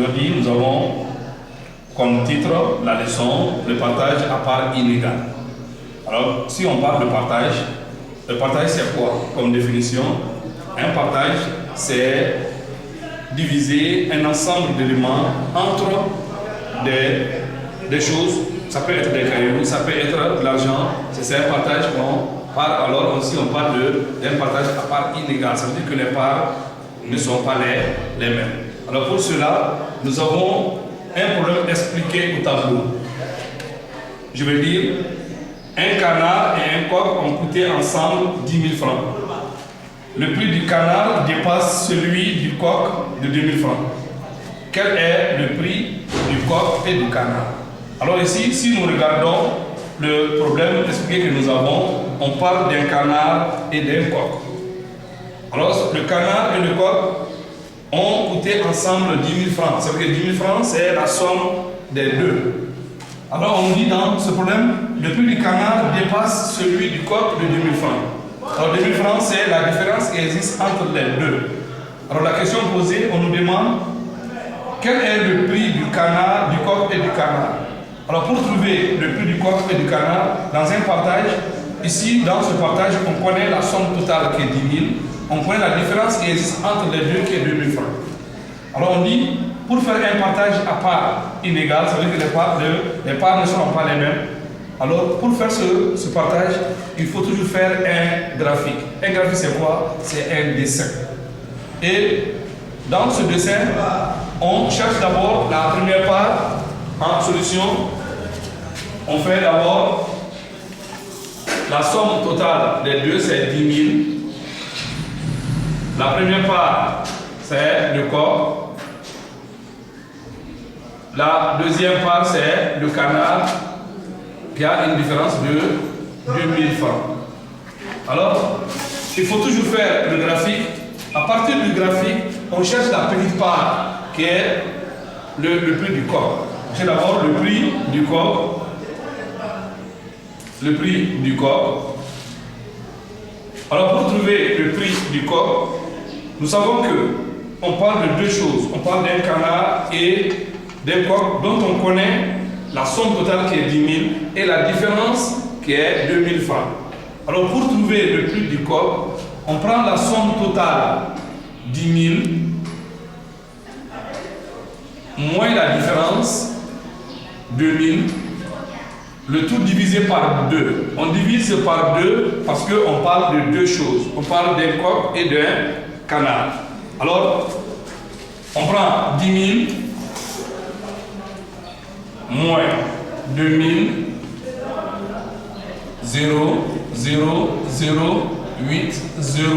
aujourd'hui, nous avons comme titre la leçon le partage à part inégale. Alors, si on parle de partage, le partage c'est quoi comme définition? Un partage, c'est diviser un ensemble d'éléments entre des choses. Ça peut être des cailloux, ça peut être de l'argent. C'est un partage qu'on parle. Alors, aussi, on parle d'un partage à part inégale. Ça veut dire que les parts ne sont pas les mêmes. Alors, pour cela, nous avons un problème expliqué au tableau. Je vais dire, un canard et un coq ont coûté ensemble 10 000 francs. Le prix du canard dépasse celui du coq de 2 000 francs. Quel est le prix du coq et du canard? Alors ici, si nous regardons le problème expliqué que nous avons, on parle d'un canard et d'un coq. Alors, le canard et le coq ont coûté ensemble 10 000 francs. Ça veut dire que 10 000 francs, c'est la somme des deux. Alors, on dit dans ce problème, le prix du canard dépasse celui du coq de 2 000 francs. Alors, 2 000 francs, c'est la différence qui existe entre les deux. Alors, la question posée, on nous demande quel est le prix du canard, du coq et du canard. Alors, pour trouver le prix du coq et du canard dans un partage, ici, dans ce partage, on connaît la somme totale qui est 10 000. On connaît la différence qui existe entre les deux qui est 2 000 francs. Alors, on dit, pour faire un partage à part inégale, ça veut dire que les parts ne seront pas les mêmes. Alors, pour faire ce partage, il faut toujours faire un graphique. Un graphique, c'est quoi? C'est un dessin. Et dans ce dessin, on cherche d'abord la première part en solution. On fait d'abord la somme totale des deux, c'est 10 000. La première part, c'est le coq. La deuxième part, c'est le canard, qui a une différence de 2 000 francs. Alors, il faut toujours faire le graphique. À partir du graphique, on cherche la petite part, qui est le prix du coq. C'est d'abord le prix du coq. Le prix du coq. Alors, pour trouver le prix du coq, nous savons que on parle de deux choses. On parle d'un canard et d'un coq dont on connaît la somme totale qui est 10 000 et la différence qui est 2 000 francs. Alors, pour trouver le prix du coq, on prend la somme totale 10 000 moins la différence 2 000, le tout divisé par 2. On divise par 2 parce qu'on parle de deux choses. On parle d'un coq et d'un canard. Alors, on prend 10 000 moins 2 000, 0, 0, 0, 8, 0,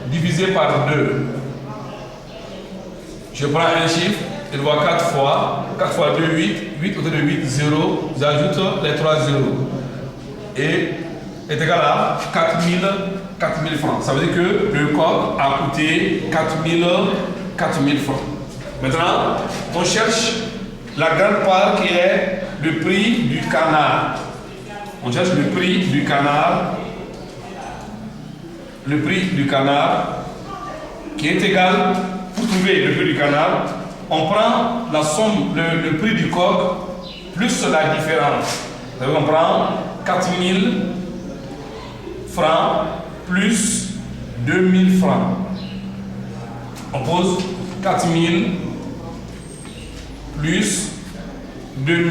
divisé par 2. Je prends un chiffre, il voit 4 fois, 4 fois 2, 8, 8 autour de 8, 0, j'ajoute les 3 zéros. Et est égal à 4 000 francs. Ça veut dire que le coq a coûté 4 000 francs. Maintenant, on cherche la grande part qui est le prix du canard. On cherche le prix du canard. Le prix du canard qui est égal, pour trouver le prix du canard, on prend la somme, le prix du coq plus la différence. Donc on prend 4 000 francs plus 2 000 francs. On pose 4 000 plus 2 000.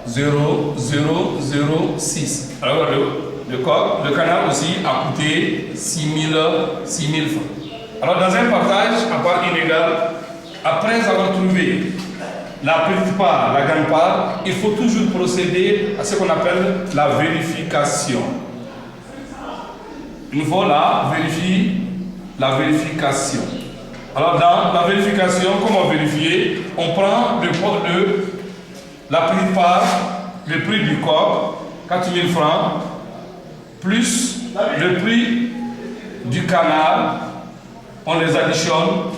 0, 0, 0, 6. Alors le coq, le canard aussi a coûté 6 000 francs. Alors dans un partage à part inégale, après avoir trouvé la petite part, la grande part, il faut toujours procéder à ce qu'on appelle la vérification. Il nous faut la vérification. Alors dans la vérification, comment vérifier? On prend la petite part, le prix du coq, 4 000 francs, plus le prix du canard, on les additionne.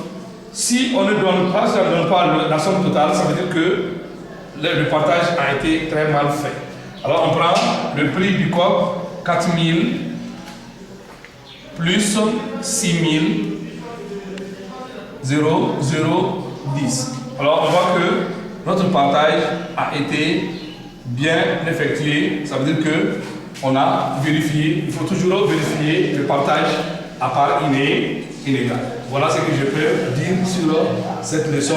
Si on ne donne pas, ça ne donne pas la somme totale, ça veut dire que le partage a été très mal fait. Alors on prend le prix du coq, 4 000, plus 6 000, 0, 0, 10. Alors on voit que notre partage a été bien effectué. Ça veut dire que on a vérifié, il faut toujours vérifier le partage à part inégale. Voilà ce que je peux dire sur cette leçon.